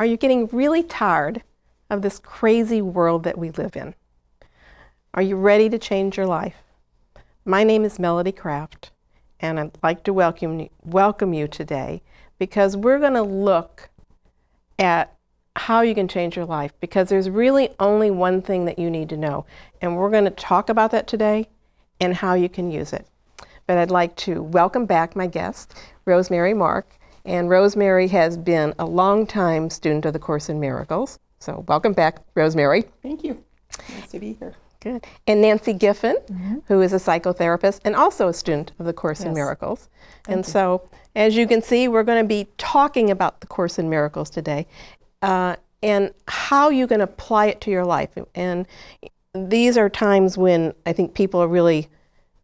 Are you getting really tired of this crazy world that we live in? Are you ready to change your life? My name is Melody Krafft, and I'd like to welcome you today because we're going to look at how you can change your life, because there's really only one thing that you need to know, and we're going to talk about that today and how you can use it. But I'd like to welcome back my guest, Rosemary Mark, and Rosemary has been a long-time student of the Course in Miracles. So welcome back, Rosemary. Thank you. Nice to be here. Good. And Nancy Giffen, who is a psychotherapist and also a student of the Course in Miracles. And so, as you can see, we're going to be talking about the Course in Miracles today and how you can apply it to your life. And these are times when I think people are really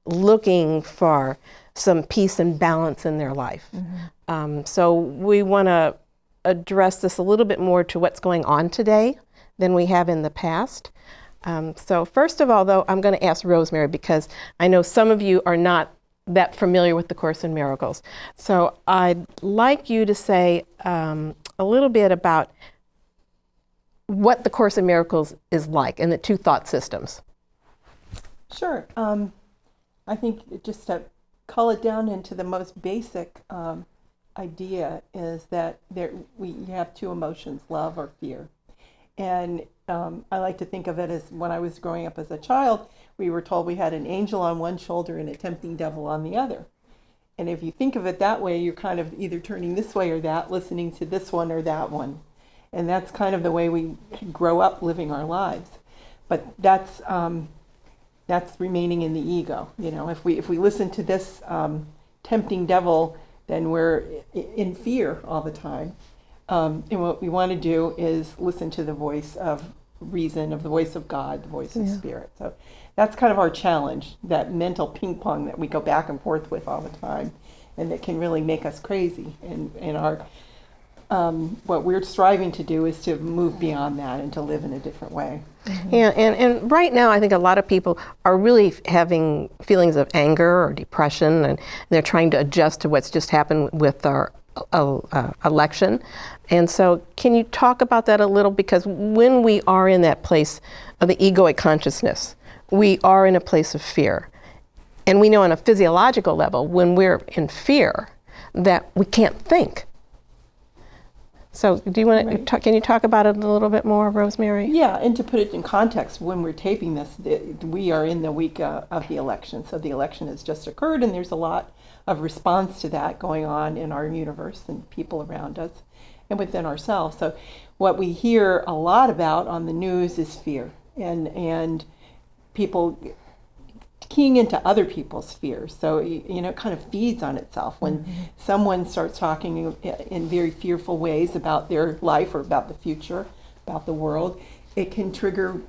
looking for some peace and balance in their life. So we want to address this a little bit more to what's going on today than we have in the past. So first of all, though, I'm going to ask Rosemary, because I know some of you are not that familiar with the Course in Miracles. So I'd like you to say a little bit about what the Course in Miracles is like and the two thought systems. Sure. I think just to cull it down into the most basic idea is that we have two emotions, love or fear. And I like to think of it as when I was growing up as a child, we were told we had an angel on one shoulder and a tempting devil on the other. And if you think of it that way, you're kind of either turning this way or that, listening to this one or that one. And that's kind of the way we grow up living our lives. But that's remaining in the ego. You know, if we listen to this tempting devil, then we're in fear all the time. And what we want to do is listen to the voice of reason, of the voice of God, the voice of Spirit. So that's kind of our challenge, that mental ping pong that we go back and forth with all the time, and that can really make us crazy. And our what we're striving to do is to move beyond that and to live in a different way. Yeah, and right now I think a lot of people are really having feelings of anger or depression, and they're trying to adjust to what's just happened with our election. And so can you talk about that a little? Because when we are in that place of the egoic consciousness, we are in a place of fear. And we know on a physiological level, when we're in fear, that we can't think. So do you want to talk, can you talk about it a little bit more, Rosemary? Yeah, and to put it in context, when we're taping this, we are in the week of the election. So the election has just occurred, and there's a lot of response to that going on in our universe and people around us and within ourselves. So what we hear a lot about on the news is fear, and people keying into other people's fears. So, you know, it kind of feeds on itself. When someone starts talking in very fearful ways about their life or about the future, about the world, it can trigger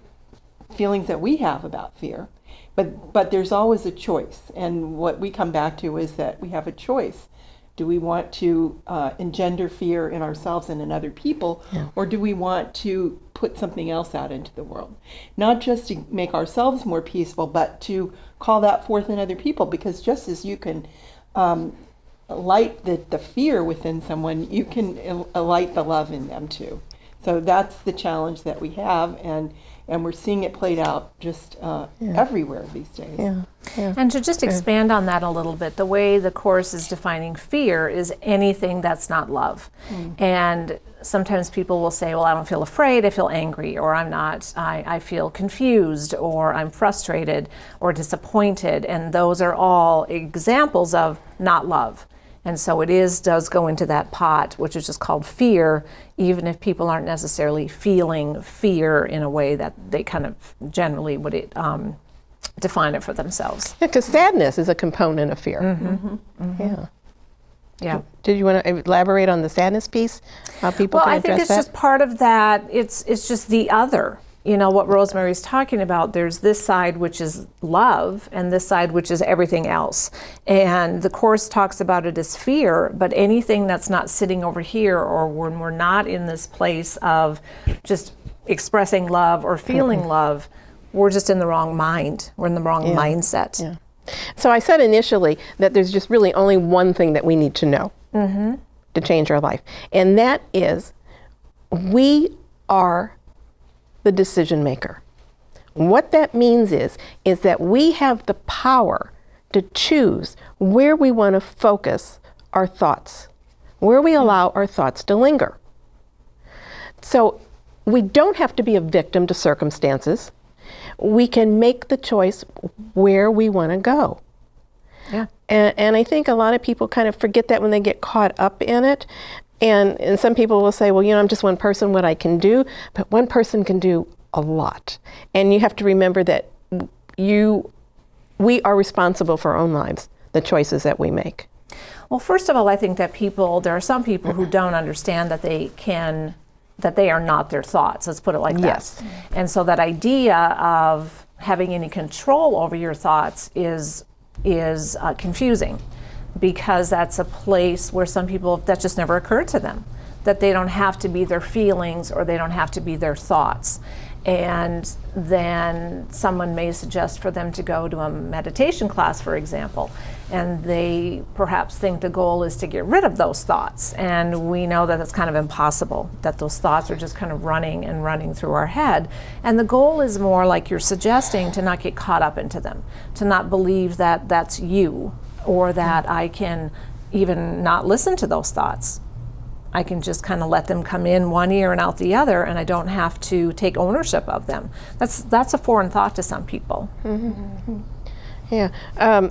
feelings that we have about fear. But there's always a choice. And what we come back to is that we have a choice. Do we want to engender fear in ourselves and in other people, or do we want to put something else out into the world? Not just to make ourselves more peaceful, but to call that forth in other people, because just as you can light the fear within someone, you can light the love in them too. So that's the challenge that we have, and we're seeing it played out just everywhere these days. And to just expand on that a little bit, the way the Course is defining fear is anything that's not love. And sometimes people will say, well, I don't feel afraid, I feel angry, or I feel confused, or I'm frustrated or disappointed. And those are all examples of not love. And so it does go into that pot, which is just called fear, even if people aren't necessarily feeling fear in a way that they kind of generally would define it for themselves. Yeah, because sadness is a component of fear. Yeah. Did you want to elaborate on the sadness piece? How people can address that? Well, I think it's just part of that. It's just the other. You know, what Rosemary's talking about, there's this side which is love and this side which is everything else. And the Course talks about it as fear, but anything that's not sitting over here, or when we're not in this place of just expressing love or feeling love, we're just in the wrong mind. We're in the wrong mindset. Yeah. So I said initially that there's just really only one thing that we need to know to change our life. And that is we are the decision maker. What that means is that we have the power to choose where we want to focus our thoughts, where we allow our thoughts to linger. So we don't have to be a victim to circumstances. We can make the choice where we want to go. Yeah. And I think a lot of people kind of forget that when they get caught up in it. And some people will say, well, you know, I'm just one person, what I can do. But one person can do a lot. And you have to remember that we are responsible for our own lives, the choices that we make. Well, first of all, I think that there are some people who don't understand that they are not their thoughts. Let's put it like that. Yes. And so that idea of having any control over your thoughts is confusing, because that's a place where some people, that just never occurred to them, that they don't have to be their feelings or they don't have to be their thoughts. And then someone may suggest for them to go to a meditation class, for example, and they perhaps think the goal is to get rid of those thoughts. And we know that it's kind of impossible, that those thoughts are just kind of running through our head. And the goal is more, like you're suggesting, to not get caught up into them, to not believe that that's you, or that I can even not listen to those thoughts. I can just kind of let them come in one ear and out the other, and I don't have to take ownership of them. That's a foreign thought to some people. Mm-hmm. Yeah.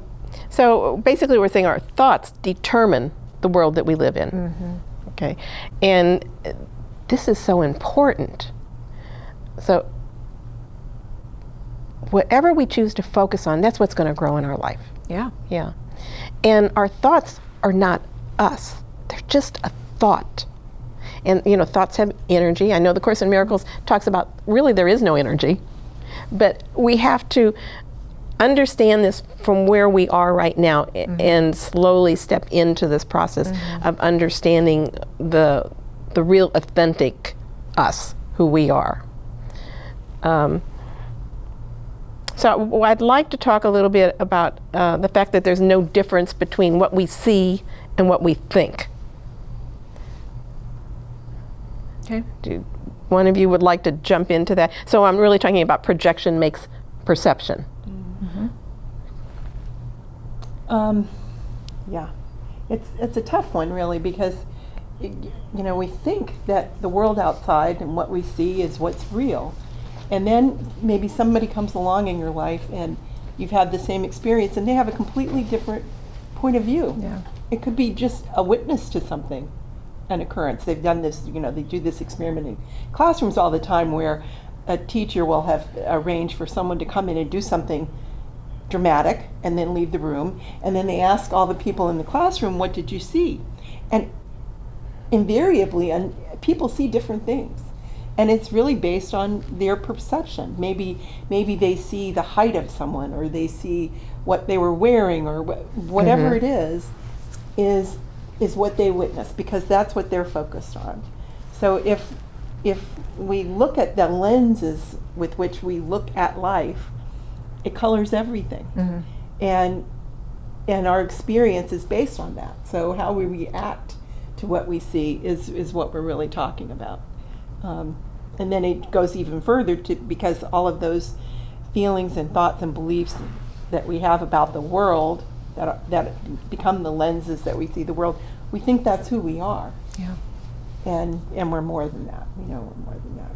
So basically we're saying our thoughts determine the world that we live in. Mm-hmm. Okay. And this is so important. So whatever we choose to focus on, that's what's going to grow in our life. Yeah. Yeah. And our thoughts are not us. They're just a thought. And, you know, thoughts have energy. I know the Course in Miracles talks about really there is no energy, but we have to understand this from where we are right now. Mm-hmm. And slowly step into this process mm-hmm. of understanding the real authentic us, who we are. So I'd like to talk a little bit about the fact that there's no difference between what we see and what we think. Okay. Do one of you would like to jump into that? So I'm really talking about projection makes perception. Mm-hmm. Yeah, it's a tough one, really, because we think that the world outside and what we see is what's real, and then maybe somebody comes along in your life and you've had the same experience and they have a completely different point of view. Yeah. It could be just a witness to something. An occurrence. They've done this, they do this experiment in classrooms all the time, where a teacher will have arranged for someone to come in and do something dramatic and then leave the room, and then they ask all the people in the classroom, what did you see? And invariably, people see different things, and it's really based on their perception. Maybe they see the height of someone, or they see what they were wearing, or whatever mm-hmm. it is what they witness, because that's what they're focused on. So if we look at the lenses with which we look at life, it colors everything. Mm-hmm. And our experience is based on that. So how we react to what we see is what we're really talking about. And then it goes even further because all of those feelings and thoughts and beliefs that we have about the world that become the lenses that we see the world, we think that's who we are. Yeah. And we're more than that. We know we're more than that.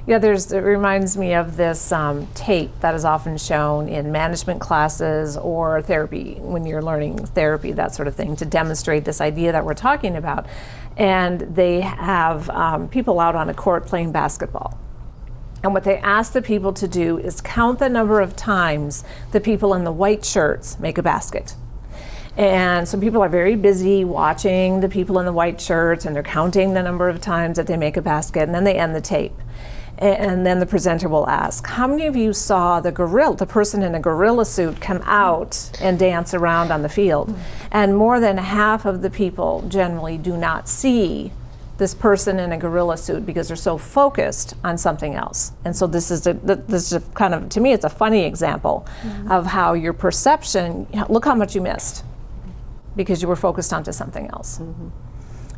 Yeah, it reminds me of this tape that is often shown in management classes or therapy, when you're learning therapy, that sort of thing, to demonstrate this idea that we're talking about. And they have people out on a court playing basketball. And what they ask the people to do is count the number of times the people in the white shirts make a basket. And so people are very busy watching the people in the white shirts, and they're counting the number of times that they make a basket, and then they end the tape. And then the presenter will ask, how many of you saw the person in a gorilla suit come out and dance around on the field? And more than half of the people generally do not see this person in a gorilla suit because they're so focused on something else. And so this is a kind of, to me, it's a funny example of how your perception, look how much you missed because you were focused onto something else.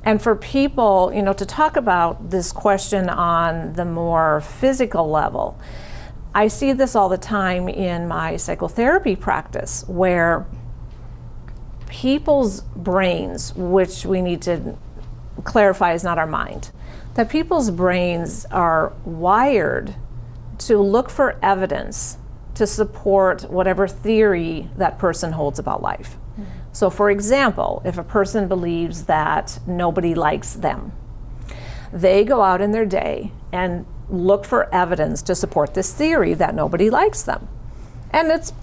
And for people, to talk about this question on the more physical level, I see this all the time in my psychotherapy practice, where people's brains, which we need to clarify is not our mind, that people's brains are wired to look for evidence to support whatever theory that person holds about life. So for example, if a person believes that nobody likes them, they go out in their day and look for evidence to support this theory that nobody likes them. And it's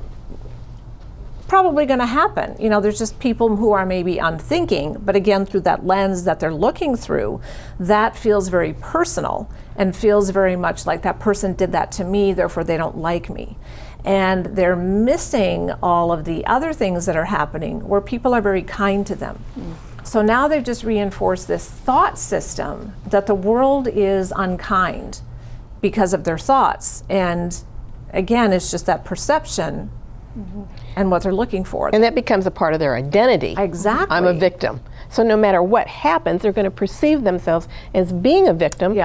probably going to happen. There's just people who are maybe unthinking, but again, through that lens that they're looking through, that feels very personal and feels very much like that person did that to me, therefore they don't like me. And they're missing all of the other things that are happening where people are very kind to them. So now they've just reinforced this thought system that the world is unkind because of their thoughts. And again, it's just that perception and what they're looking for. And that becomes a part of their identity. Exactly. I'm a victim. So no matter what happens, they're going to perceive themselves as being a victim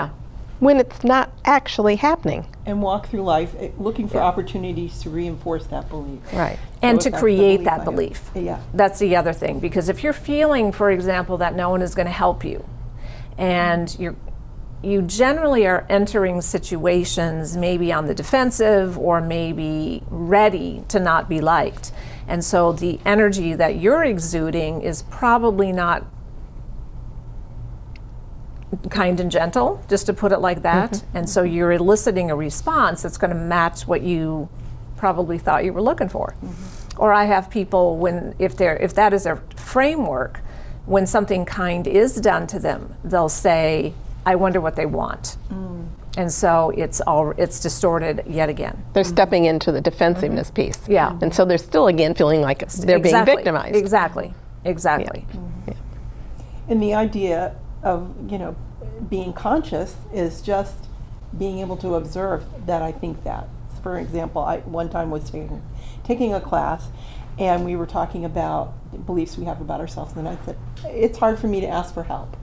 when it's not actually happening. And walk through life looking for opportunities to reinforce that belief. Right. And So to if create that's that the belief. Yeah. That's the other thing, because if you're feeling, for example, that no one is going to help you, and you generally are entering situations maybe on the defensive or maybe ready to not be liked. And so the energy that you're exuding is probably not kind and gentle, just to put it like that. And so you're eliciting a response that's going to match what you probably thought you were looking for. Or I have people if that is a framework, when something kind is done to them, they'll say, I wonder what they want. And so it's distorted yet again. They're stepping into the defensiveness piece. Yeah. And so they're still again feeling like they're being victimized. Exactly. And the idea of, being conscious is just being able to observe that I think that. For example, I one time was taking a class, and we were talking about beliefs we have about ourselves, and I said, it's hard for me to ask for help.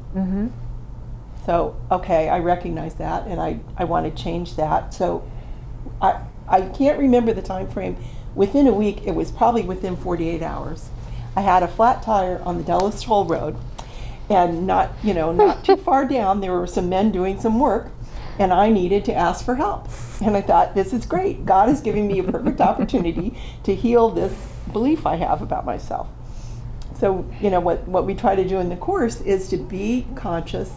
So, okay, I recognize that, and I want to change that. So I can't remember the time frame. Within a week, it was probably within 48 hours. I had a flat tire on the Dulles Toll Road, and not too far down, there were some men doing some work, and I needed to ask for help. And I thought, this is great. God is giving me a perfect opportunity to heal this belief I have about myself. So, what we try to do in the course is to be conscious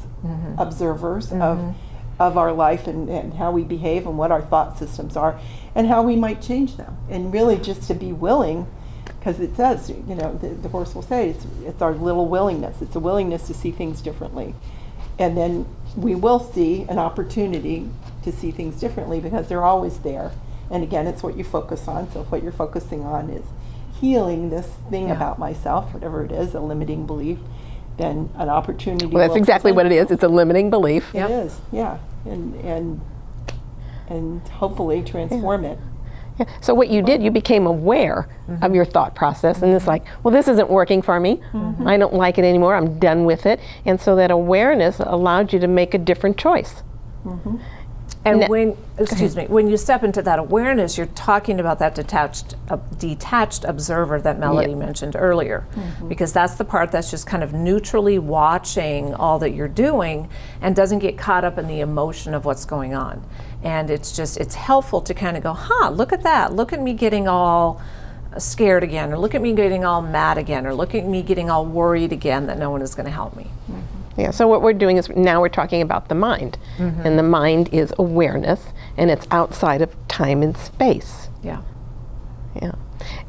observers of our life and how we behave and what our thought systems are and how we might change them. And really just to be willing, because it says, the Course will say, it's our little willingness. It's a willingness to see things differently. And then we will see an opportunity to see things differently because they're always there. And again, it's what you focus on. So if what you're focusing on is healing this thing about myself, whatever it is, a limiting belief, then an opportunity Well, that's exactly what it is. It's a limiting belief. It is, yeah. And hopefully transform it. Yeah. So what you did, you became aware of your thought process, and it's like, well, this isn't working for me. I don't like it anymore. I'm done with it. And so that awareness allowed you to make a different choice. And when you step into that awareness, you're talking about that detached observer that Melody mentioned earlier, because that's the part that's just kind of neutrally watching all that you're doing and doesn't get caught up in the emotion of what's going on. And it's helpful to kind of go, look at that. Look at me getting all scared again, or look at me getting all mad again, or look at me getting all worried again that no one is going to help me. Yeah, so what we're doing is now we're talking about the mind. And the mind is awareness, and it's outside of time and space. Yeah.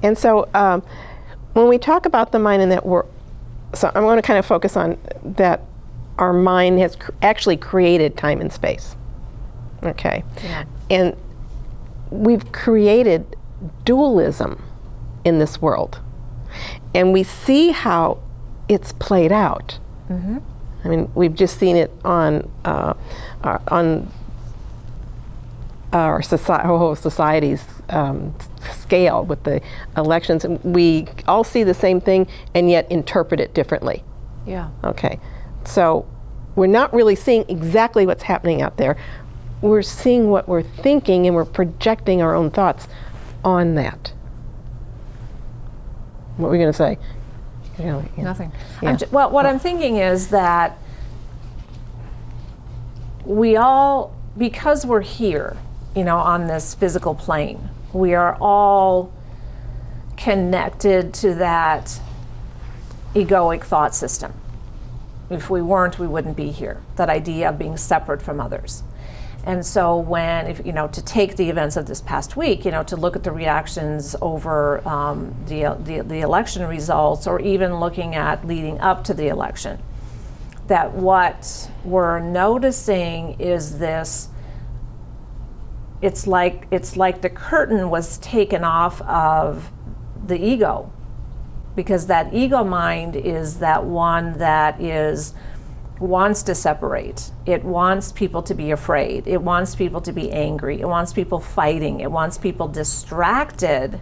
And so when we talk about the mind and that so I'm going to kind of focus on that our mind has actually created time and space. Okay. Yeah. And we've created dualism in this world. And we see how it's played out. I mean, we've just seen it on our whole society's scale with the elections. We all see the same thing and yet interpret it differently. Yeah. Okay. So we're not really seeing exactly what's happening out there. We're seeing what we're thinking, and we're projecting our own thoughts on that. What were we going to say? Nothing. Yeah. Well, what I'm thinking is that we all, because we're here, on this physical plane, we are all connected to that egoic thought system. If we weren't, we wouldn't be here. That idea of being separate from others. And so when, to take the events of this past week, to look at the reactions over the election results, or even looking at leading up to the election, that what we're noticing is this, it's like the curtain was taken off of the ego, because that ego mind is that one that wants to separate. It wants people to be afraid. It wants people to be angry. It wants people fighting. It wants people distracted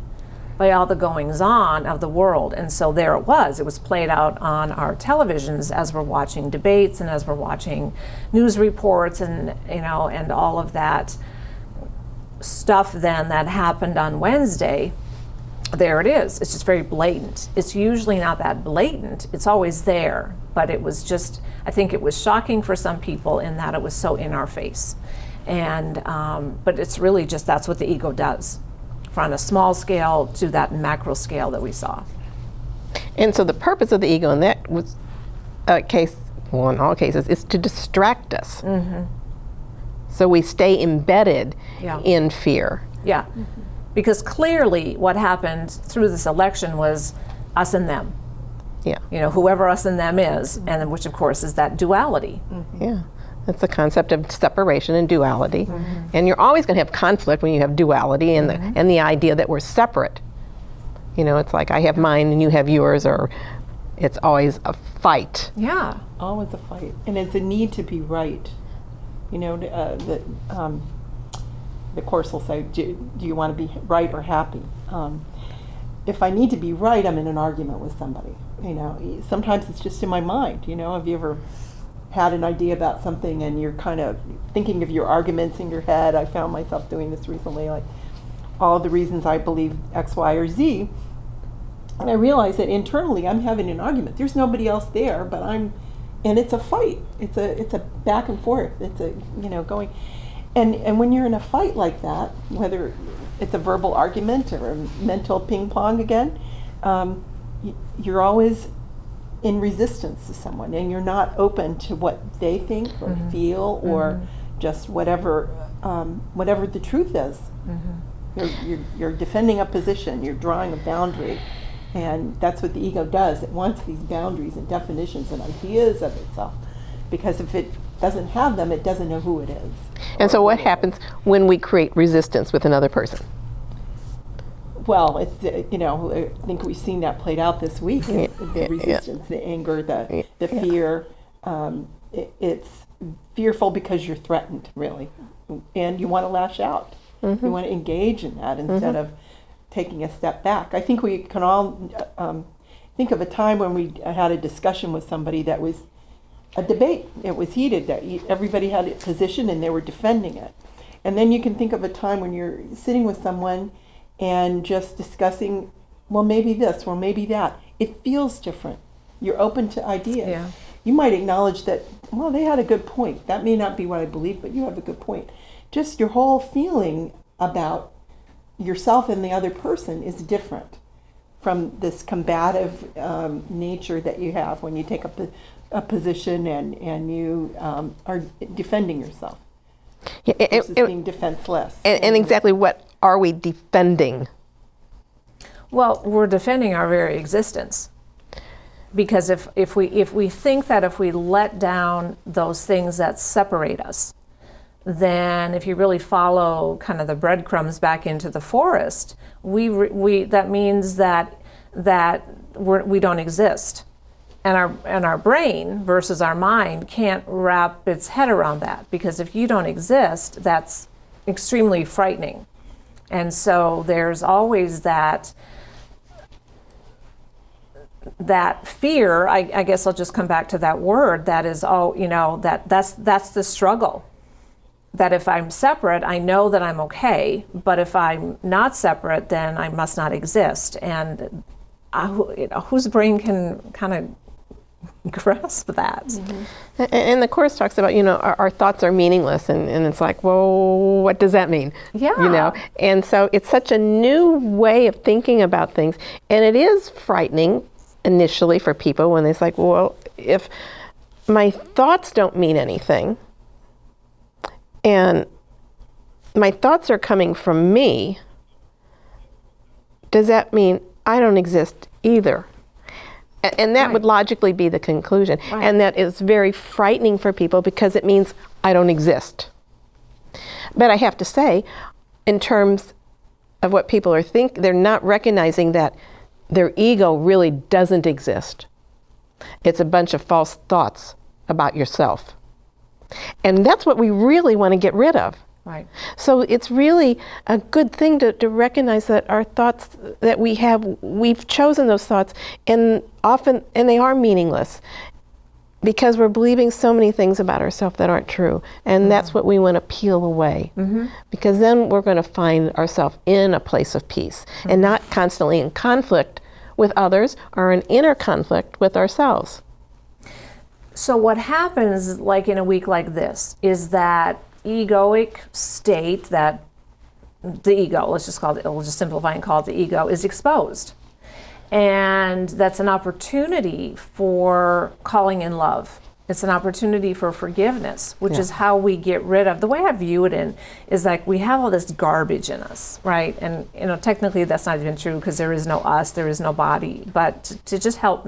by all the goings on of the world. And so there it was played out on our televisions as we're watching debates and as we're watching news reports and and all of that stuff then that happened on Wednesday. There it is. It's just very blatant. It's usually not that blatant. It's always there. But it was just, I think it was shocking for some people in that it was so in our face. And, but it's really just, that's what the ego does, from a small scale to that macro scale that we saw. And so the purpose of the ego in that was case, well, in all cases, is to distract us. Mm-hmm. So we stay embedded in fear. Yeah. Mm-hmm. Because clearly what happened through this election was us and them. Yeah. Whoever us and them is, and which of course is that duality. Mm-hmm. Yeah. That's the concept of separation and duality. Mm-hmm. And you're always going to have conflict when you have duality and the idea that we're separate. It's like I have mine and you have yours, or it's always a fight. Yeah. Always a fight. And it's a need to be right. The Course will say, do you want to be right or happy? If I need to be right, I'm in an argument with somebody. Sometimes it's just in my mind. Have you ever had an idea about something and you're kind of thinking of your arguments in your head? I found myself doing this recently, like all the reasons I believe X, Y, or Z. And I realized that internally I'm having an argument. There's nobody else there, but and it's a fight. It's a back and forth. It's a, going. And when you're in a fight like that, whether it's a verbal argument or a mental ping pong again, you're always in resistance to someone, and you're not open to what they think or feel or just whatever the truth is. Mm-hmm. You're defending a position, you're drawing a boundary, and that's what the ego does. It wants these boundaries and definitions and ideas of itself, because if it doesn't have them, it doesn't know who it is. And so what happens when we create resistance with another person? Well, it's, I think we've seen that played out this week. The resistance, the anger, the fear. It's fearful because you're threatened, really. And you want to lash out. Mm-hmm. You want to engage in that instead of taking a step back. I think we can all think of a time when we had a discussion with somebody that was a debate. It was heated. That everybody had a position and they were defending it. And then you can think of a time when you're sitting with someone and just discussing, well, maybe this, or maybe that. It feels different. You're open to ideas. Yeah. You might acknowledge that, well, they had a good point. That may not be what I believe, but you have a good point. Just your whole feeling about yourself and the other person is different from this combative nature that you have when you take up a position and you are defending yourself. Versus being defenseless. And exactly what are we defending? Well, we're defending our very existence. Because if we think that if we let down those things that separate us, then if you really follow kind of the breadcrumbs back into the forest, we that means that we don't exist. And our brain versus our mind can't wrap its head around that, because if you don't exist, that's extremely frightening. And so there's always that that fear, I guess I'll just come back to that word, that is, that's the struggle. That if I'm separate, I know that I'm okay, but if I'm not separate, then I must not exist. And whose brain can kind of grasp that? Mm-hmm. And the Course talks about, our thoughts are meaningless, and it's like, well, what does that mean? Yeah. And so it's such a new way of thinking about things, and it is frightening initially for people when it's like, well, if my thoughts don't mean anything, and my thoughts are coming from me, does that mean I don't exist either? And that would logically be the conclusion. Right. And that is very frightening for people because it means I don't exist. But I have to say, in terms of what people are thinking, they're not recognizing that their ego really doesn't exist. It's a bunch of false thoughts about yourself. And that's what we really want to get rid of. Right. So it's really a good thing to recognize that our thoughts that we've chosen those thoughts, and they are meaningless because we're believing so many things about ourselves that aren't true. And that's what we want to peel away, because then we're going to find ourselves in a place of peace and not constantly in conflict with others or in inner conflict with ourselves. So what happens, like in a week like this, is that egoic state, that the ego, we'll just simplify and call it the ego, is exposed. And that's an opportunity for calling in love. It's an opportunity for forgiveness, which is how we get rid of, the way I view it is like we have all this garbage in us, right? And technically that's not even true because there is no us, there is no body, but to just have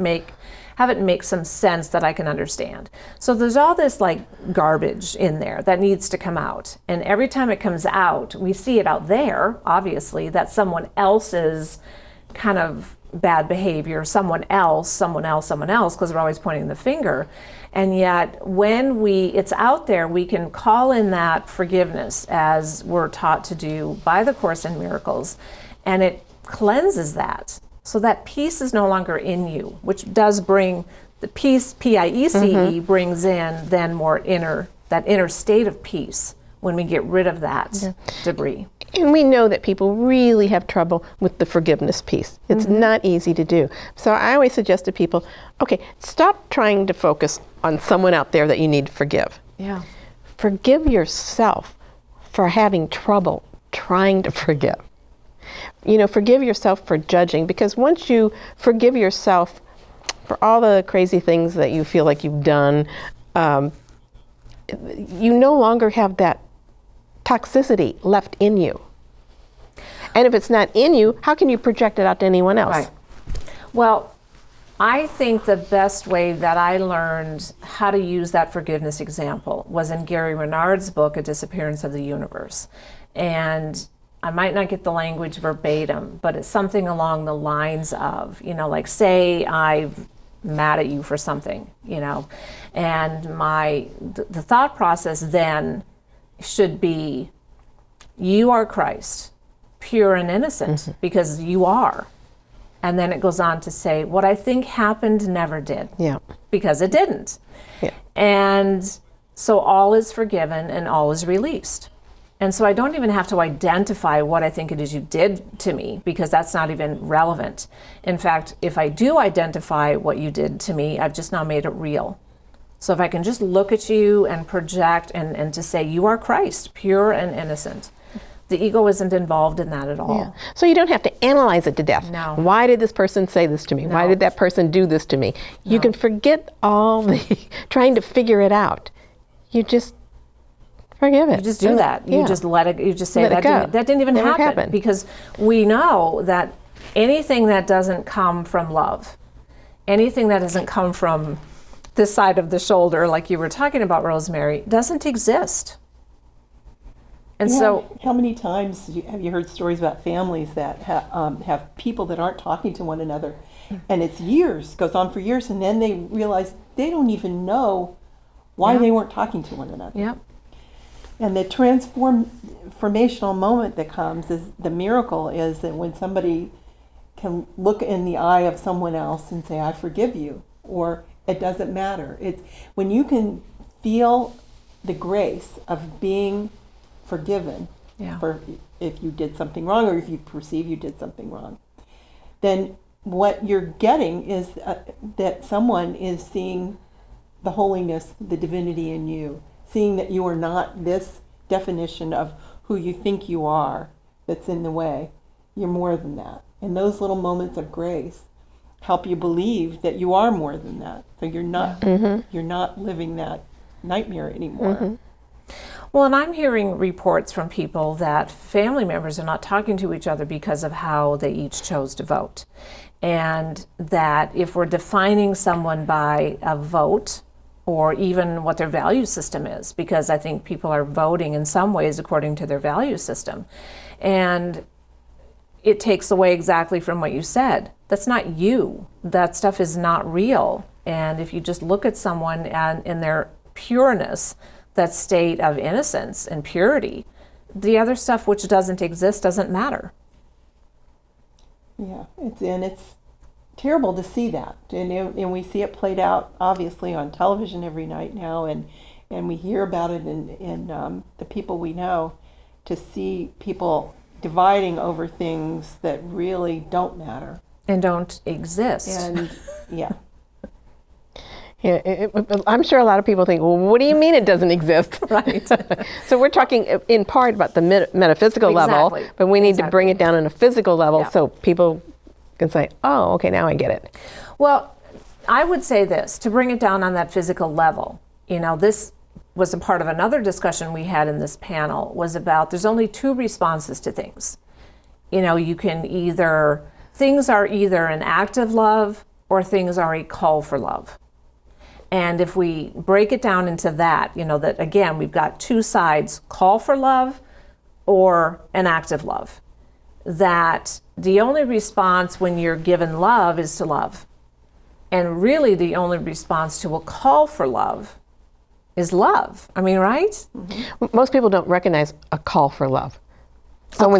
it make some sense that I can understand. So there's all this like garbage in there that needs to come out. And every time it comes out, we see it out there, obviously, that someone else's kind of bad behavior, someone else, because we're always pointing the finger. And yet when it's out there, we can call in that forgiveness as we're taught to do by the Course in Miracles, and it cleanses that. So that peace is no longer in you, which does bring the peace, P-I-E-C-E, brings in then that inner state of peace when we get rid of that debris. And we know that people really have trouble with the forgiveness piece. It's not easy to do. So I always suggest to people, okay, stop trying to focus on someone out there that you need to forgive. Yeah. Forgive yourself for having trouble trying to forgive. Forgive yourself for judging, because once you forgive yourself for all the crazy things that you feel like you've done, you no longer have that toxicity left in you. And if it's not in you, how can you project it out to anyone else? Right. Well, I think the best way that I learned how to use that forgiveness example was in Gary Renard's book, A Disappearance of the Universe. And I might not get the language verbatim, but it's something along the lines of, like say I'm mad at you for something, and the thought process then should be, you are Christ, pure and innocent, because you are. And then it goes on to say, what I think happened never did. Yeah. Because it didn't. Yeah. And so all is forgiven and all is released. And so I don't even have to identify what I think it is you did to me, because that's not even relevant. In fact, if I do identify what you did to me, I've just now made it real. So if I can just look at you and project and to say, you are Christ, pure and innocent. The ego isn't involved in that at all. Yeah. So you don't have to analyze it to death. No. Why did this person say this to me? No. Why did that person do this to me? You can forget all the trying to figure it out. You just forgive it. You just do that. You just let it. You just say that didn't even happen, because we know that anything that doesn't come from love, anything that doesn't come from this side of the shoulder, like you were talking about, Rosemary, doesn't exist. And so, how many times have you heard stories about families that have people that aren't talking to one another, and it's years, goes on for years, and then they realize they don't even know why they weren't talking to one another. yeah. And the transformational moment that comes is the miracle is that when somebody can look in the eye of someone else and say, I forgive you, or it doesn't matter. It's when you can feel the grace of being forgiven for if you did something wrong or if you perceive you did something wrong, then what you're getting is that someone is seeing the holiness, the divinity in you, seeing that you are not this definition of who you think you are that's in the way. You're more than that. And those little moments of grace help you believe that you are more than that. So you're not living that nightmare anymore. Well, and I'm hearing reports from people that family members are not talking to each other because of how they each chose to vote. And that if we're defining someone by a vote, or even what their value system is, because I think people are voting in some ways according to their value system. And it takes away exactly from what you said. That's not you. That stuff is not real. And if you just look at someone and in their pureness, that state of innocence and purity, the other stuff which doesn't exist doesn't matter. Yeah, it's terrible to see that, and we see it played out obviously on television every night now, and we hear about it in the people we know, to see people dividing over things that really don't matter and don't exist. And yeah. Yeah, I'm sure a lot of people think, well, what do you mean it doesn't exist? Right. So we're talking in part about the metaphysical level, but we need to bring it down on a physical level so people can say, oh, okay, now I get it. Well, I would say this, to bring it down on that physical level, this was a part of another discussion we had in this panel, was about there's only two responses to things. You can things are either an act of love or things are a call for love. And if we break it down into that, that again, we've got two sides, call for love or an act of love. That the only response when you're given love is to love. And really the only response to a call for love is love. I mean, right? Mm-hmm. Most people don't recognize a call for love. So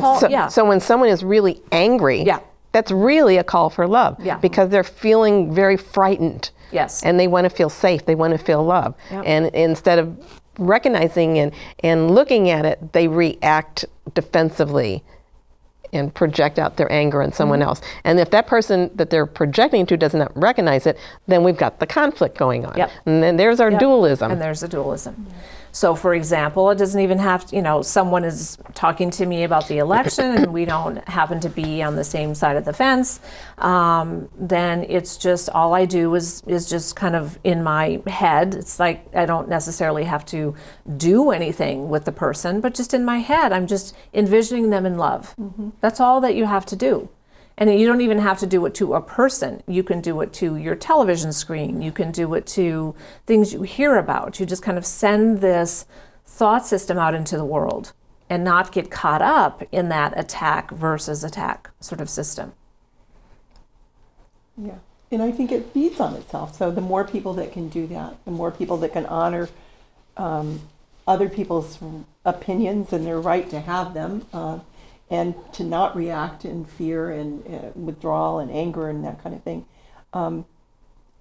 when someone is really angry, that's really a call for love because they're feeling very frightened. Yes. And they want to feel safe. They want to feel love. Yep. And instead of recognizing and looking at it, they react defensively and project out their anger on someone else. And if that person that they're projecting to does not recognize it, then we've got the conflict going on. Yep. And then there's our dualism. And there's a dualism. So for example, it doesn't even have to, someone is talking to me about the election and we don't happen to be on the same side of the fence, then it's just all I do is just kind of in my head. It's like I don't necessarily have to do anything with the person, but just in my head, I'm just envisioning them in love. Mm-hmm. That's all that you have to do. And you don't even have to do it to a person. You can do it to your television screen. You can do it to things you hear about. You just kind of send this thought system out into the world and not get caught up in that attack versus attack sort of system. Yeah, and I think it feeds on itself. So the more people that can do that, the more people that can honor other people's opinions and their right to have them, and to not react in fear and withdrawal and anger and that kind of thing,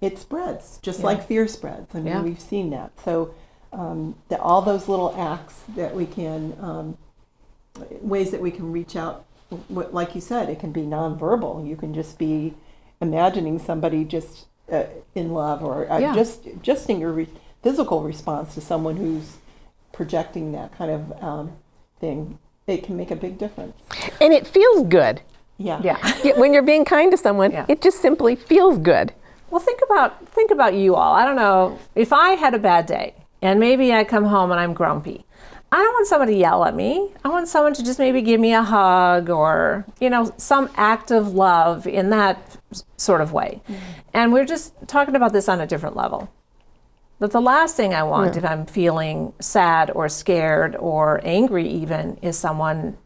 it spreads, just like fear spreads. I mean, we've seen that. So that all those little acts that we can, ways that we can reach out, like you said, it can be nonverbal. You can just be imagining somebody just in love, or just in your physical response to someone who's projecting that kind of thing. It can make a big difference. And it feels good. Yeah. When you're being kind to someone, it just simply feels good. Well, think about you all. I don't know, if I had a bad day and maybe I come home and I'm grumpy, I don't want somebody to yell at me. I want someone to just maybe give me a hug or, some act of love in that sort of way. Mm-hmm. And we're just talking about this on a different level. But the last thing I want if I'm feeling sad or scared or angry even is someone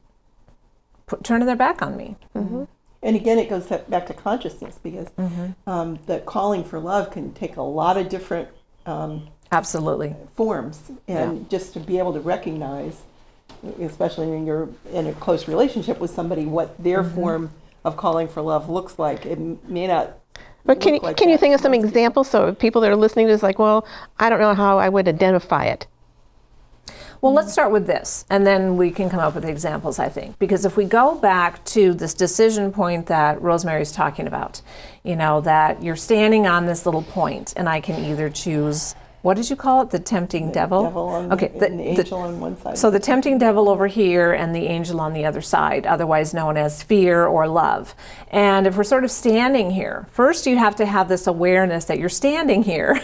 turning their back on me. Mm-hmm. And again, it goes back to consciousness, because the calling for love can take a lot of different absolutely forms. And just to be able to recognize, especially when you're in a close relationship with somebody, what their form of calling for love looks like. It may not. But can look like you that think of to some most people. examples so people that are listening to this like, well, I don't know how I would identify it. Well, let's start with this, and then we can come up with examples, I think. Because if we go back to this decision point that Rosemary's talking about, that you're standing on this little point, and I can either choose, what did you call it? The tempting devil? Devil on Okay, and the angel on one side. So the tempting devil over here and the angel on the other side, otherwise known as fear or love. And if we're sort of standing here, first you have to have this awareness that you're standing here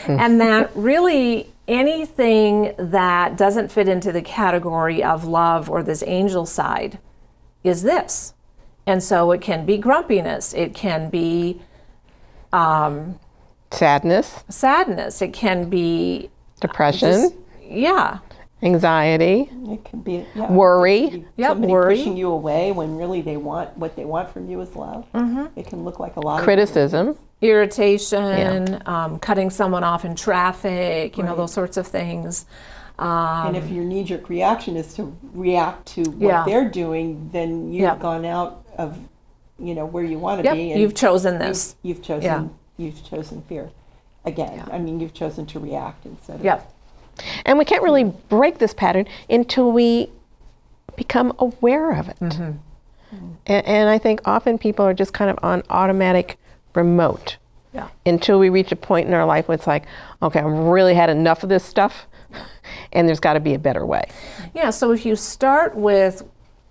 and that really anything that doesn't fit into the category of love or this angel side is this. And so it can be grumpiness, it can be sadness, it can be Depression, anxiety, It could be worry. somebody worry. pushing you away when really what they want from you is love. It can look like a lot criticism. irritation, cutting someone off in traffic, those sorts of things. And if your knee-jerk reaction is to react to what they're doing, then you've gone out of where you want to be. And You've chosen this. You've chosen fear. Again, I mean, you've chosen to react instead of. Yep. And we can't really break this pattern until we become aware of it. And I think often people are just kind of on automatic remote until we reach a point in our life where it's like, okay, I've really had enough of this stuff and there's got to be a better way. Yeah, so if you start with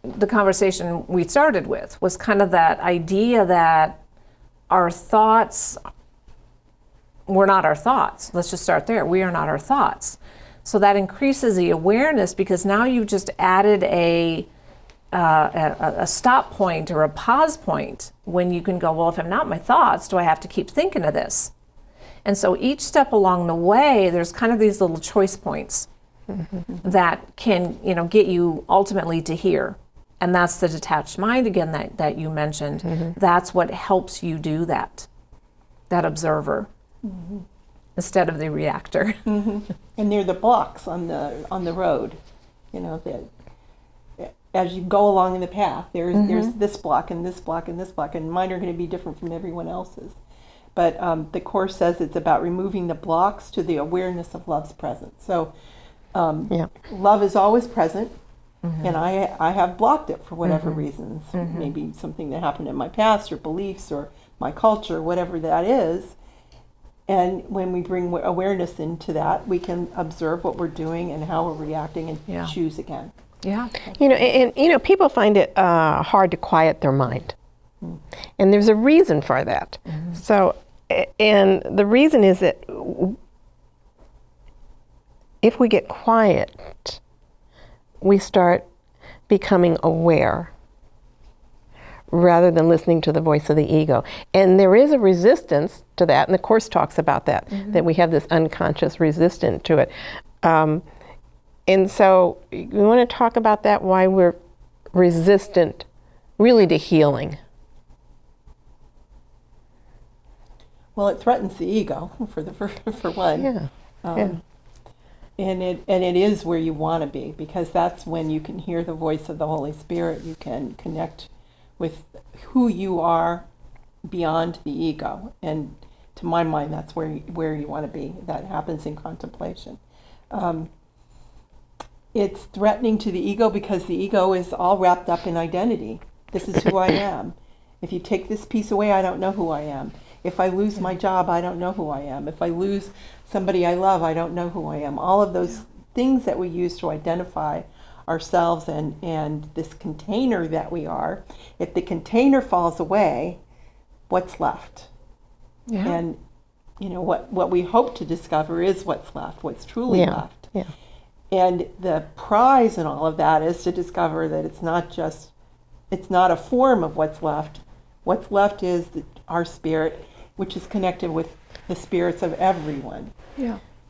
the conversation we started with, was kind of that idea that our thoughts were not our thoughts. Let's just start there. We are not our thoughts. So that increases the awareness because now you've just added a stop point or a pause point when you can go, well, if I'm not my thoughts, do I have to keep thinking of this? And so each step along the way, there's kind of these little choice points that can, get you ultimately to here. And that's the detached mind again that you mentioned. That's what helps you do that observer instead of the reactor. And they're the blocks on the road, that as you go along in the path, there's this block and this block and this block, and mine are going to be different from everyone else's. But the Course says it's about removing the blocks to the awareness of love's presence. So love is always present, and I have blocked it for whatever reasons. Maybe something that happened in my past or beliefs or my culture, whatever that is. And when we bring awareness into that, we can observe what we're doing and how we're reacting and choose again. Yeah. And people find it hard to quiet their mind. And there's a reason for that. So, and the reason is that if we get quiet, we start becoming aware rather than listening to the voice of the ego. And there is a resistance to that, and the Course talks about that, that we have this unconscious resistance to it. And so we want to talk about that, why we're resistant really to healing. Well, it threatens the ego for one. And it is where you want to be, because that's when you can hear the voice of the Holy Spirit. You can connect with who you are beyond the ego. And to my mind, that's where you want to be. That happens in contemplation. It's threatening to the ego because the ego is all wrapped up in identity. This is who I am. If you take this piece away, I don't know who I am. If I lose my job, I don't know who I am. If I lose somebody I love, I don't know who I am. All of those things that we use to identify ourselves and this container that we are, if the container falls away, what's left? And what we hope to discover is what's left, what's truly left. And the prize in all of that is to discover that it's not a form of what's left. What's left is our spirit, which is connected with the spirits of everyone.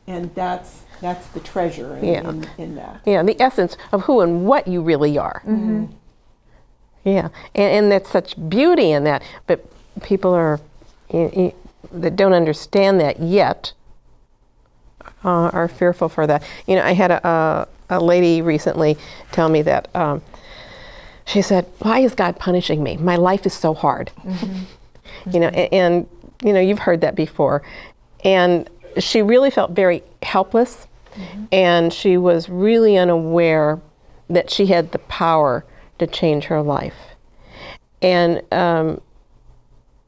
And that's the treasure in that. The essence of who and what you really are. And that's such beauty in that. But people are that don't understand that yet are fearful for that. I had a lady recently tell me that she said, "Why is God punishing me? My life is so hard." You know, and you know, you've heard that before. And she really felt very helpless, and she was really unaware that she had the power to change her life. And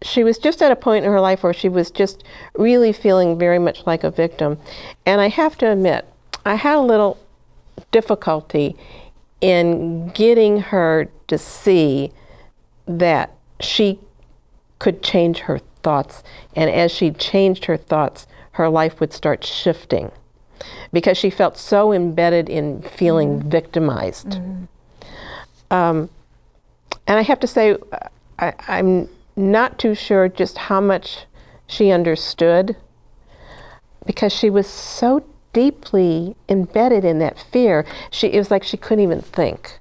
she was just at a point in her life where she was just really feeling very much like a victim. And I have to admit, I had a little difficulty in getting her to see that she could change her thoughts, and as she changed her thoughts, her life would start shifting, because she felt so embedded in feeling victimized. And I have to say, I'm not too sure just how much she understood, because she was so deeply embedded in that fear. It was like she couldn't even think.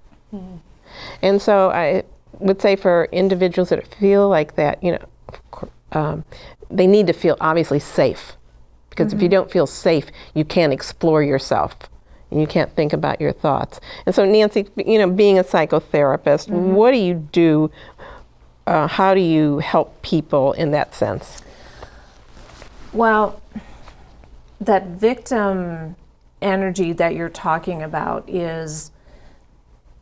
And so I would say for individuals that feel like that, you know, they need to feel obviously safe, because if you don't feel safe, you can't explore yourself and you can't think about your thoughts. And so, Nancy, you know, being a psychotherapist, what do you do? How do you help people in that sense? Well, that victim energy that you're talking about is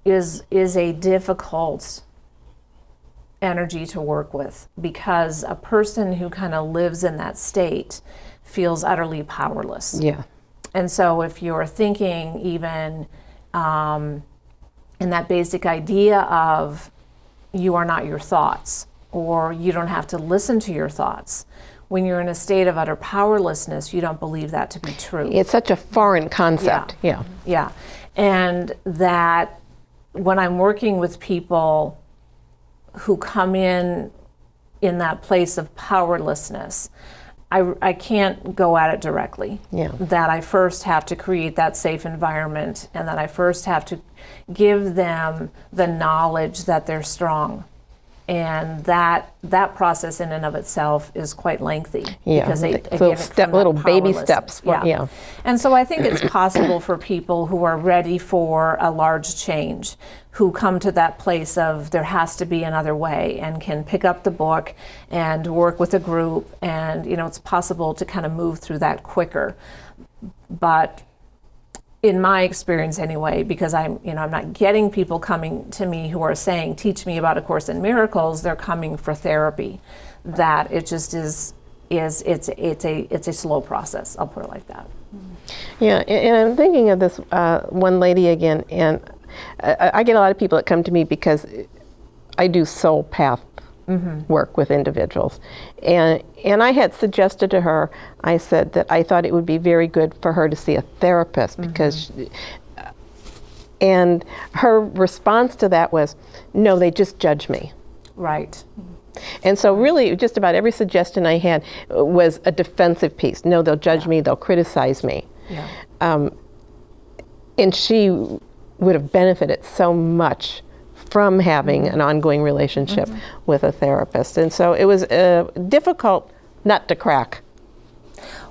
a difficult energy to work with, because a person who kind of lives in that state feels utterly powerless. Yeah. And so if you're thinking even in that basic idea of you are not your thoughts, or you don't have to listen to your thoughts, when you're in a state of utter powerlessness, you don't believe that to be true. It's such a foreign concept. Yeah. Yeah. And that when I'm working with people who come in that place of powerlessness, I can't go at it directly. Yeah. That I first have to create that safe environment, and that I first have to give them the knowledge that they're strong. And that process in and of itself is quite lengthy. Yeah, Because they, little baby steps. Yeah. And so I think it's possible for people who are ready for a large change, who come to that place of there has to be another way, and can pick up the book and work with a group, and you know, it's possible to kind of move through that quicker. But in my experience anyway, because I'm not getting people coming to me who are saying, teach me about A Course in Miracles, they're coming for therapy. That it just it's a slow process, I'll put it like that. Yeah, and I'm thinking of this one lady again, and I get a lot of people that come to me because I do soul path work with individuals. And I had suggested to her, I said that I thought it would be very good for her to see a therapist, because and her response to that was, no, they just judge me. Right. And so really just about every suggestion I had was a defensive piece. No, they'll judge me, they'll criticize me. Yeah. And she would have benefited so much from having an ongoing relationship with a therapist. And so it was a difficult nut to crack.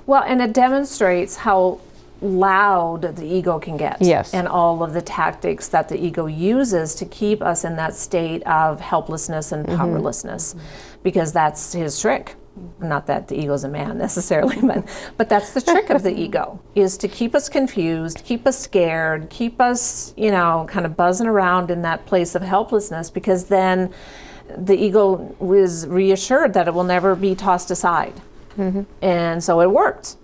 Well, and it demonstrates how loud the ego can get. Yes. And all of the tactics that the ego uses to keep us in that state of helplessness and powerlessness, because that's his trick. Not that the ego's a man necessarily, but that's the trick of the ego, is to keep us confused, keep us scared, keep us, kind of buzzing around in that place of helplessness, because then the ego is reassured that it will never be tossed aside. And so it worked.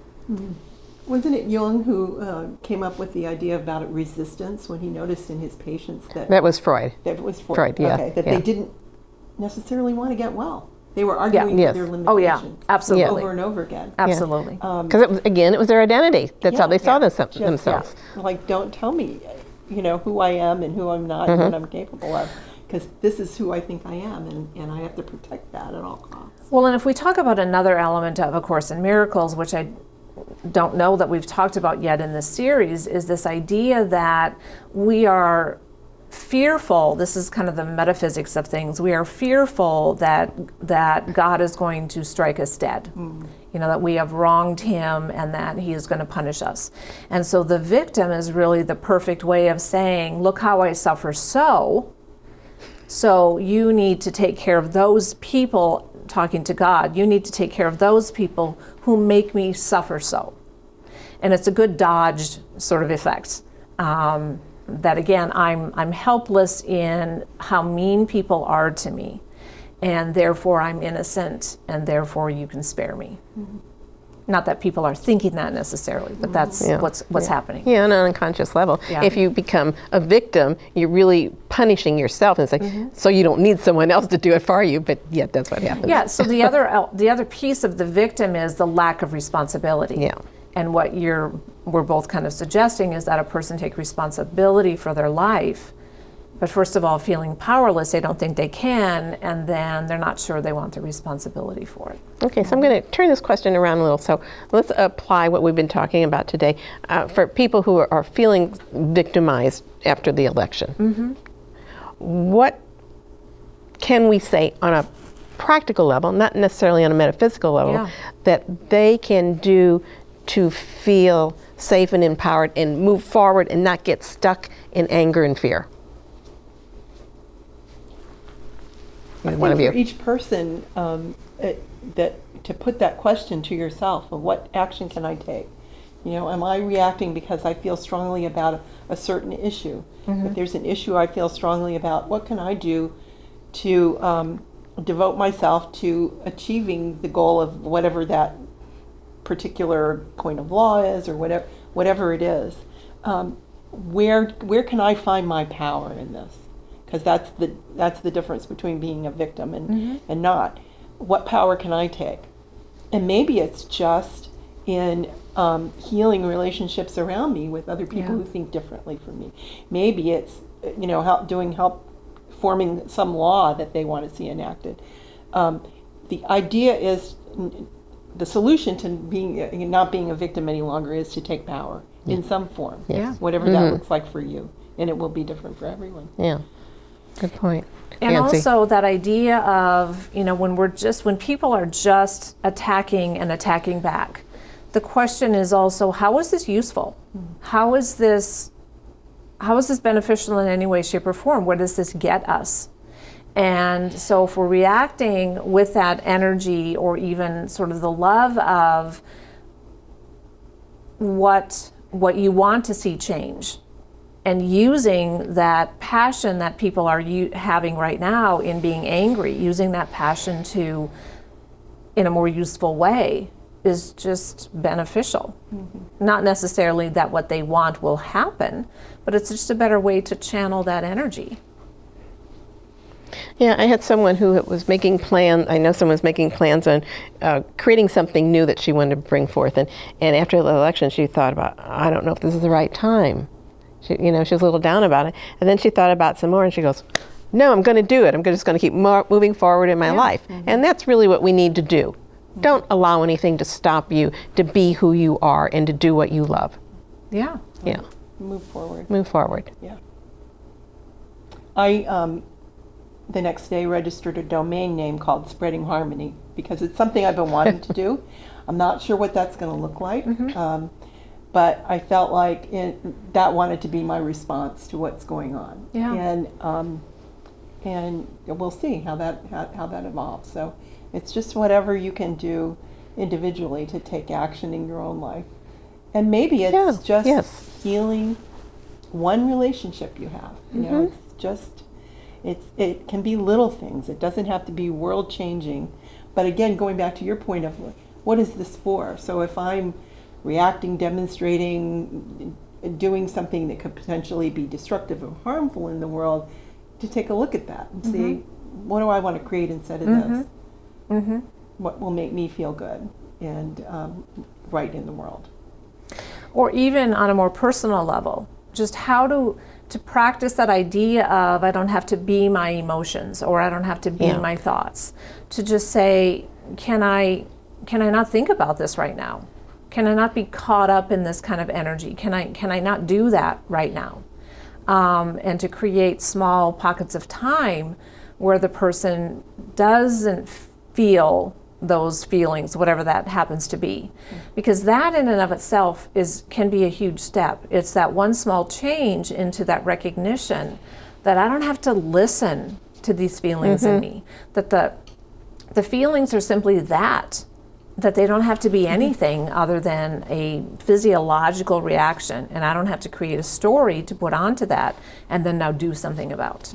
Wasn't it Jung who came up with the idea about resistance when he noticed in his patients that... That was Freud. That was Freud, yeah. Okay, that they didn't necessarily want to get well. They were arguing for their limitations. Oh yeah, absolutely. Over and over again. Absolutely. Because it was their identity. That's how they saw themselves. Like, don't tell me, who I am and who I'm not and what I'm capable of, because this is who I think I am, and I have to protect that at all costs. Well, and if we talk about another element of A Course in Miracles, which I don't know that we've talked about yet in this series, is this idea that we are fearful. This is kind of the metaphysics of things. We are fearful that God is going to strike us dead. That we have wronged him and that he is going to punish us. And so the victim is really the perfect way of saying, look how I suffer so So you need to take care of those people, talking to God, you need to take care of those people who make me suffer so. And it's a good dodged sort of effect. That again, I'm helpless in how mean people are to me, and therefore I'm innocent, and therefore you can spare me. Mm-hmm. Not that people are thinking that necessarily, but that's what's happening. Yeah, on an unconscious level. Yeah. If you become a victim, you're really punishing yourself, and say, so you don't need someone else to do it for you, but yet that's what happens. Yeah, so the other piece of the victim is the lack of responsibility. Yeah. And what we're both kind of suggesting is that a person take responsibility for their life, but first of all, feeling powerless, they don't think they can, and then they're not sure they want the responsibility for it. Okay, so I'm going to turn this question around a little. So let's apply what we've been talking about today for people who are feeling victimized after the election. Mm-hmm. What can we say on a practical level, not necessarily on a metaphysical level, that they can do to feel safe and empowered and move forward and not get stuck in anger and fear? One of you. For each person, to put that question to yourself of what action can I take? You know, am I reacting because I feel strongly about a certain issue? Mm-hmm. If there's an issue I feel strongly about, what can I do to devote myself to achieving the goal of whatever that particular point of law is, or whatever it is? Where can I find my power in this? Because that's the difference between being a victim and not. What power can I take? And maybe it's just in healing relationships around me with other people who think differently from me. Maybe it's help forming some law that they want to see enacted. The idea is, the solution to not being a victim any longer is to take power in some form, whatever that looks like for you, and it will be different for everyone. Yeah, good point. And Nancy. also that idea of, when people are just attacking and attacking back, the question is also, how is this useful? How is this beneficial in any way, shape, or form? Where does this get us? And so if we're reacting with that energy, or even sort of the love of what you want to see change, and using that passion that people are having right now in being angry, using that passion in a more useful way, is just beneficial. Mm-hmm. Not necessarily that what they want will happen, but it's just a better way to channel that energy. Yeah, I had someone who was making plans. I know someone was making plans on creating something new that she wanted to bring forth. And after the election, she thought about, I don't know if this is the right time. She was a little down about it. And then she thought about some more, and she goes, no, I'm going to do it. I'm just going to keep moving forward in my life. Mm-hmm. And that's really what we need to do. Mm-hmm. Don't allow anything to stop you to be who you are and to do what you love. Yeah. Yeah. Move forward. Move forward. Yeah. I the next day registered a domain name called Spreading Harmony, because it's something I've been wanting to do. I'm not sure what that's going to look like, but I felt like that wanted to be my response to what's going on. Yeah. And we'll see how that evolves. So it's just whatever you can do individually to take action in your own life, and maybe it's just healing one relationship you have. You know, it's just. It can be little things. It doesn't have to be world changing. But again, going back to your point of what is this for? So if I'm reacting, demonstrating, doing something that could potentially be destructive or harmful in the world, to take a look at that and see, what do I want to create instead of this? Mm-hmm. What will make me feel good and right in the world? Or even on a more personal level, just how to practice that idea of, I don't have to be my emotions, or I don't have to be my thoughts. To just say, can I not think about this right now? Can I not be caught up in this kind of energy? Can I not do that right now? And to create small pockets of time where the person doesn't feel those feelings, whatever that happens to be. Because that in and of itself can be a huge step. It's that one small change into that recognition that I don't have to listen to these feelings in me. That the feelings are simply that they don't have to be anything other than a physiological reaction, and I don't have to create a story to put onto that and then now do something about.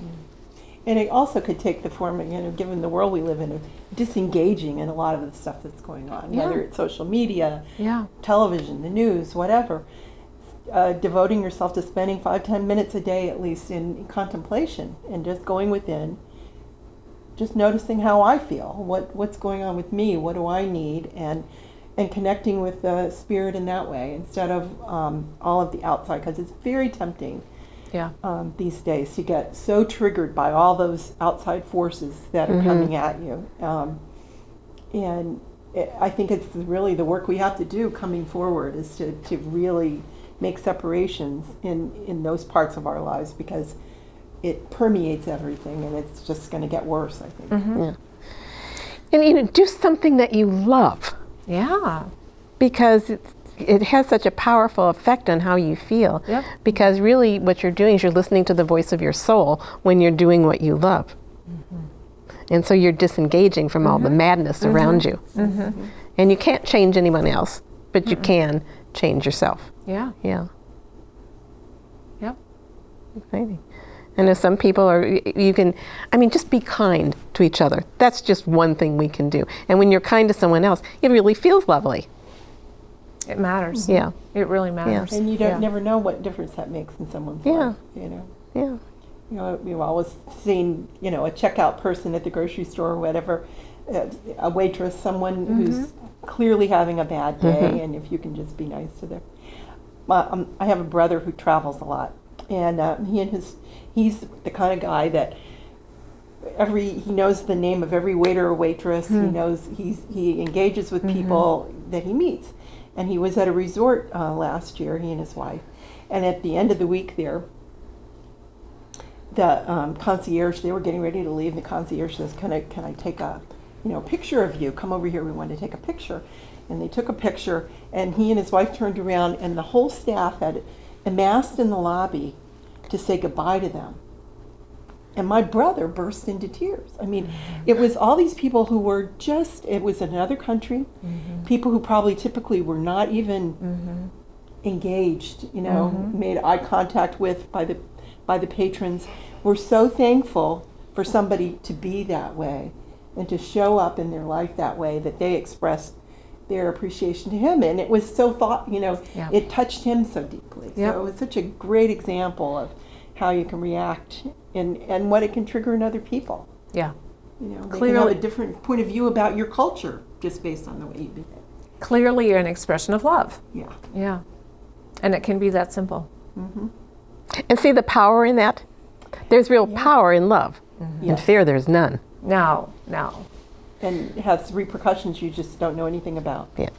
And it also could take the form, given the world we live in, of disengaging in a lot of the stuff that's going on, Yeah. whether it's social media, Yeah. television, the news, whatever. Devoting yourself to spending 5-10 minutes a day at least in contemplation and just going within, just noticing how I feel, what's going on with me, what do I need, and connecting with the spirit in that way instead of all of the outside, because it's very tempting Yeah. these days to get so triggered by all those outside forces that are coming at you. I think it's really the work we have to do coming forward is to really make separations in those parts of our lives, because it permeates everything and it's just going to get worse, I think. Yeah. And do something that you love, Yeah. because it has such a powerful effect on how you feel. Yep. Because really what you're doing is you're listening to the voice of your soul when you're doing what you love. And so you're disengaging from all the madness around you. And you can't change anyone else, but you can change yourself. Yeah. Yeah. Yep. Exciting. And if some people just be kind to each other. That's just one thing we can do. And when you're kind to someone else, it really feels lovely. It matters. Yeah. It really matters. And you don't never know what difference that makes in someone's life, Yeah. We've always seen, a checkout person at the grocery store or whatever, a waitress, someone who's clearly having a bad day, and if you can just be nice to them. I have a brother who travels a lot, and he's the kind of guy that he knows the name of every waiter or waitress. He engages with people that he meets, and he was at a resort last year, he and his wife, and at the end of the week there, the concierge, they were getting ready to leave. The concierge says, can I take a picture of you? Come over here, we want to take a picture. And they took a picture, and he and his wife turned around, and the whole staff had amassed in the lobby to say goodbye to them. And my brother burst into tears. I mean, it was all these people who were it was another country, people who probably typically were not even engaged, made eye contact with by the patrons, were so thankful for somebody to be that way and to show up in their life that way, that they expressed their appreciation to him. And it was so it touched him so deeply. Yep. So it was such a great example of how you can react and what it can trigger in other people. Yeah. They can have a different point of view about your culture just based on the way you behave. Clearly you're an expression of love. Yeah. Yeah. And it can be that simple. And see the power in that? There's real power in love. In fear, there's none. No. And it has repercussions you just don't know anything about. Yeah.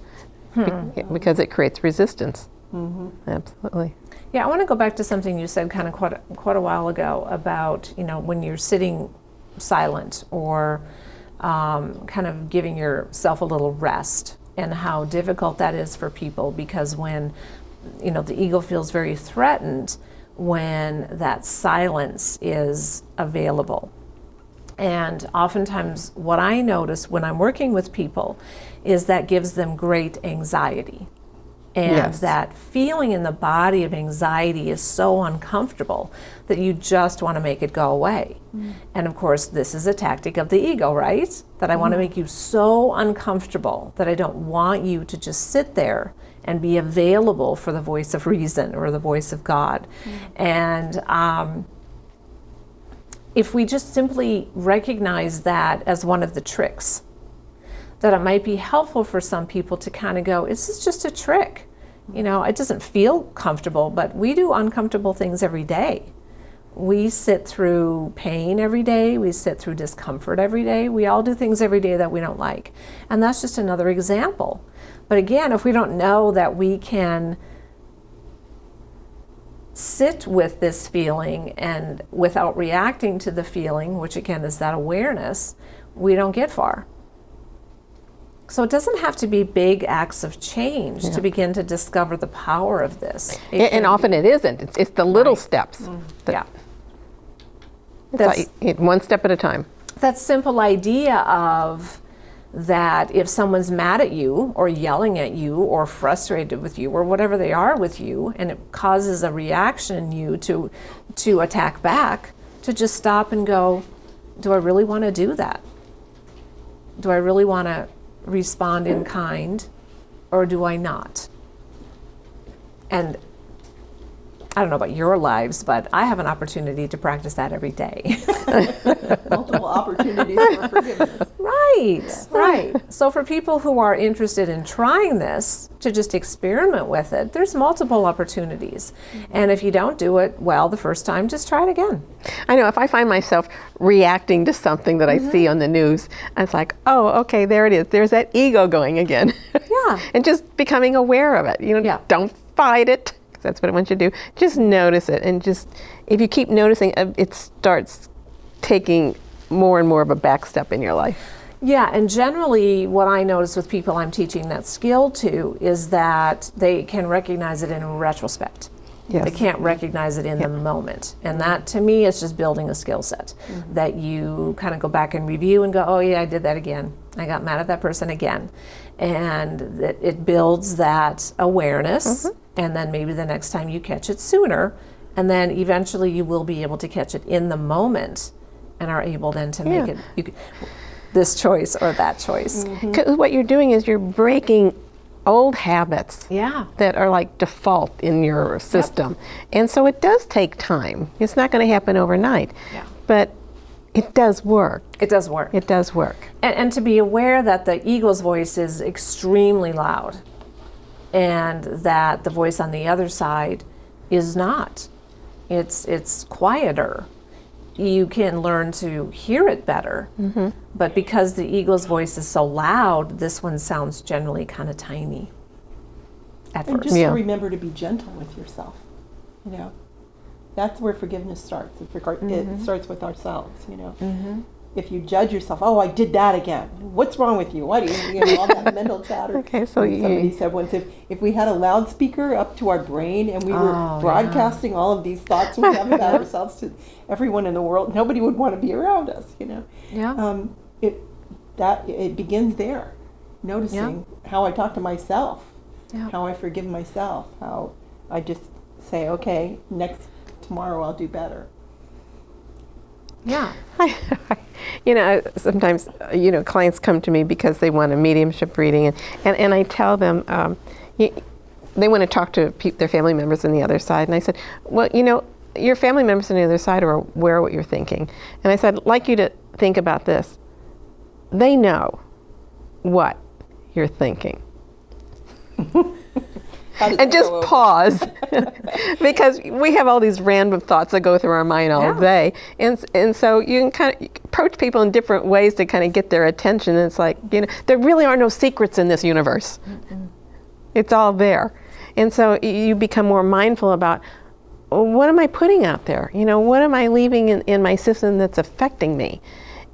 Because it creates resistance. Absolutely. Yeah, I want to go back to something you said kind of quite a while ago about, when you're sitting silent or kind of giving yourself a little rest, and how difficult that is for people, because when, the ego feels very threatened when that silence is available. And oftentimes what I notice when I'm working with people is that gives them great anxiety. And that feeling in the body of anxiety is so uncomfortable that you just want to make it go away. And of course, this is a tactic of the ego, right? That I want to make you so uncomfortable that I don't want you to just sit there and be available for the voice of reason or the voice of God. And if we just simply recognize that as one of the tricks, that it might be helpful for some people to kind of go, this is just a trick. It doesn't feel comfortable, but we do uncomfortable things every day. We sit through pain every day. We sit through discomfort every day. We all do things every day that we don't like. And that's just another example. But again, if we don't know that we can sit with this feeling and without reacting to the feeling, which again is that awareness, we don't get far. So it doesn't have to be big acts of change to begin to discover the power of this. And often it isn't. It's the little steps. Yeah. That's, one step at a time. that simple idea of that if someone's mad at you or yelling at you or frustrated with you or whatever they are with you, and it causes a reaction in you to attack back, to just stop and go, do I really want to do that? Do I really want to respond in kind, or do I not? And I don't know about your lives, but I have an opportunity to practice that every day. Multiple opportunities for forgiveness. Right. So for people who are interested in trying this, to just experiment with it, there's multiple opportunities. And if you don't do it well the first time, just try it again. I know if I find myself reacting to something that I see on the news, it's like, oh, okay, there it is. There's that ego going again. Yeah. And just becoming aware of it. Yeah. Don't fight it. That's what I want you to do. Just notice it, and just if you keep noticing, it starts taking more and more of a back step in your life. Yeah, and generally what I notice with people I'm teaching that skill to is that they can recognize it in retrospect. Yes. They can't recognize it in the moment. And that to me is just building a skill set that you kind of go back and review and go, oh yeah, I did that again. I got mad at that person again. And it builds that awareness, and then maybe the next time you catch it sooner, and then eventually you will be able to catch it in the moment and are able then to make it this choice or that choice. 'Cause what you're doing is you're breaking old habits Yeah. that are like default in your system. And so it does take time. It's not going to happen overnight. Yeah. But it does work. It does work. It does work. And to be aware that the ego's voice is extremely loud and that the voice on the other side is not. It's quieter. You can learn to hear it better. But because the ego's voice is so loud, this one sounds generally kind of tiny at And first. just Yeah. to remember to be gentle with yourself. You know, that's where forgiveness starts. It starts with ourselves. You know, if you judge yourself, oh, I did that again. What's wrong with you? What do you know? All that mental chatter. Okay, so somebody said once, if we had a loudspeaker up to our brain and we were broadcasting all of these thoughts we have about ourselves to everyone in the world, nobody would want to be around us. You know. Yeah. It begins there, noticing how I talk to myself, how I forgive myself, how I just say, okay, tomorrow I'll do better. Yeah. Sometimes, clients come to me because they want a mediumship reading, and I tell them they want to talk to their family members on the other side, and I said, well, your family members on the other side are aware of what you're thinking, and I said, I'd like you to think about this. They know what you're thinking. And just pause, because we have all these random thoughts that go through our mind all day, and so you can kind of approach people in different ways to kind of get their attention. And it's like, there really are no secrets in this universe. It's all there, and so you become more mindful about, what am I putting out there? What am I leaving in my system that's affecting me?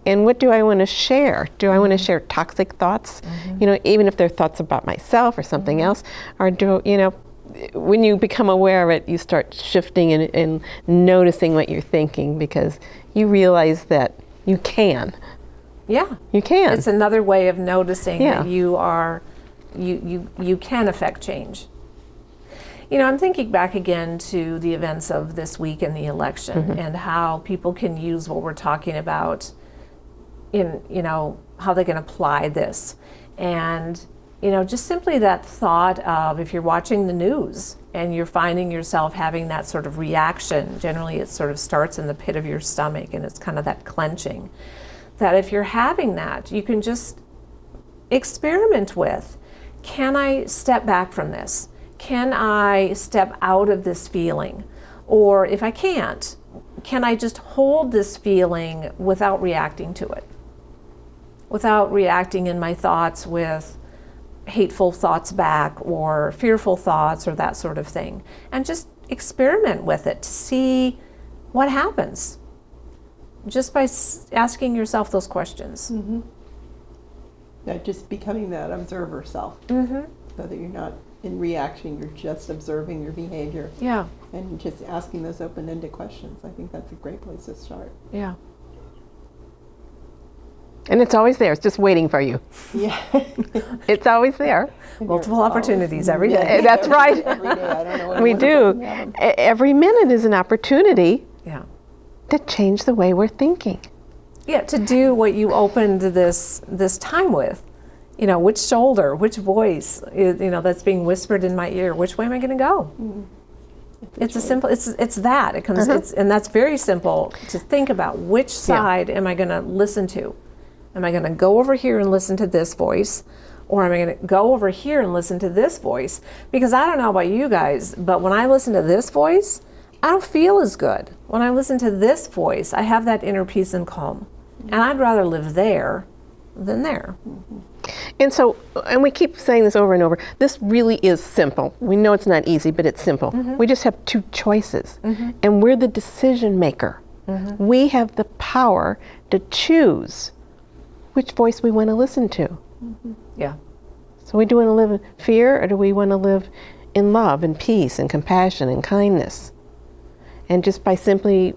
And what do I want to share? Do I want to share toxic thoughts? Even if they're thoughts about myself or something else, or when you become aware of it, you start shifting and noticing what you're thinking, because you realize that you can. Yeah. You can. It's another way of noticing that you can affect change. I'm thinking back again to the events of this week in the election, and how people can use what we're talking about in, how they can apply this. And, just simply that thought of, if you're watching the news and you're finding yourself having that sort of reaction, generally it sort of starts in the pit of your stomach, and it's kind of that clenching, that if you're having that, you can just experiment with, can I step back from this? Can I step out of this feeling? Or if I can't, can I just hold this feeling without reacting to it? Without reacting in my thoughts with hateful thoughts back or fearful thoughts or that sort of thing. And just experiment with it to see what happens, just by asking yourself those questions. Just becoming that observer self, so that you're not in reaction. You're just observing your behavior Yeah. and just asking those open-ended questions. I think that's a great place to start. Yeah. And it's always there. It's just waiting for you. Yeah. It's always there. Multiple opportunities every day. That's right. Every day. I don't know We anyone who do. doesn't have 'em. Every minute is an opportunity Yeah. to change the way we're thinking. Yeah, to do what you opened this time with. You know, which shoulder, which voice, that's being whispered in my ear. Which way am I going to go? It's a simple. It's that. It comes. And that's very simple to think about. Which side am I going to listen to? Am I going to go over here and listen to this voice, or am I going to go over here and listen to this voice? Because I don't know about you guys, but when I listen to this voice, I don't feel as good. When I listen to this voice, I have that inner peace and calm. And I'd rather live there than there. And so, and we keep saying this over and over, this really is simple. We know it's not easy, but it's simple. We just have two choices. And we're the decision maker. We have the power to choose which voice we want to listen to. Yeah. So do we want to live in fear, or do we want to live in love and peace and compassion and kindness? And just by simply,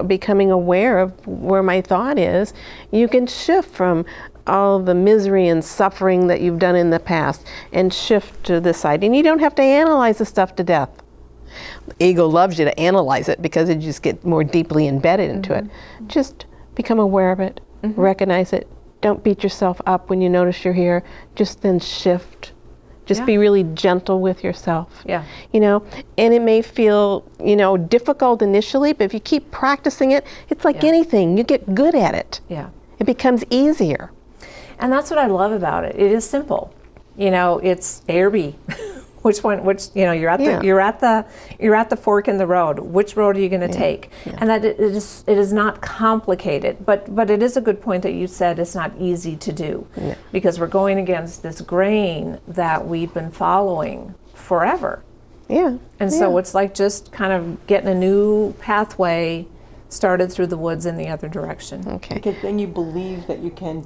becoming aware of where my thought is, you can shift from all the misery and suffering that you've done in the past and shift to this side. And you don't have to analyze the stuff to death. The ego loves you to analyze it because you just get more deeply embedded into it. Just become aware of it, recognize it. Don't beat yourself up when you notice you're here. Just then shift. Just be really gentle with yourself. Yeah. And it may feel, difficult initially, but if you keep practicing it, it's like anything. You get good at it. Yeah. It becomes easier. And that's what I love about it. It is simple. It's A or B. Which one? You're at the fork in the road. Which road are you going to take? And that it is not complicated, but it is a good point that you said it's not easy to do because we're going against this grain that we've been following forever. Yeah. And so it's like just kind of getting a new pathway started through the woods in the other direction. Okay. Because then you believe that you can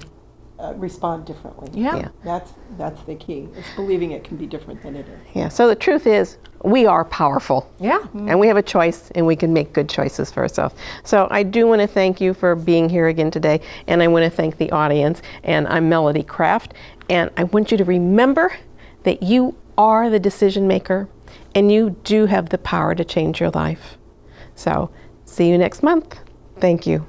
respond differently. Yeah. That's the key. It's believing it can be different than it is. Yeah. So the truth is, we are powerful. Yeah. And we have a choice, and we can make good choices for ourselves. So I do want to thank you for being here again today, and I want to thank the audience. And I'm Melody Krafft, and I want you to remember that you are the decision maker, and you do have the power to change your life. So see you next month. Thank you.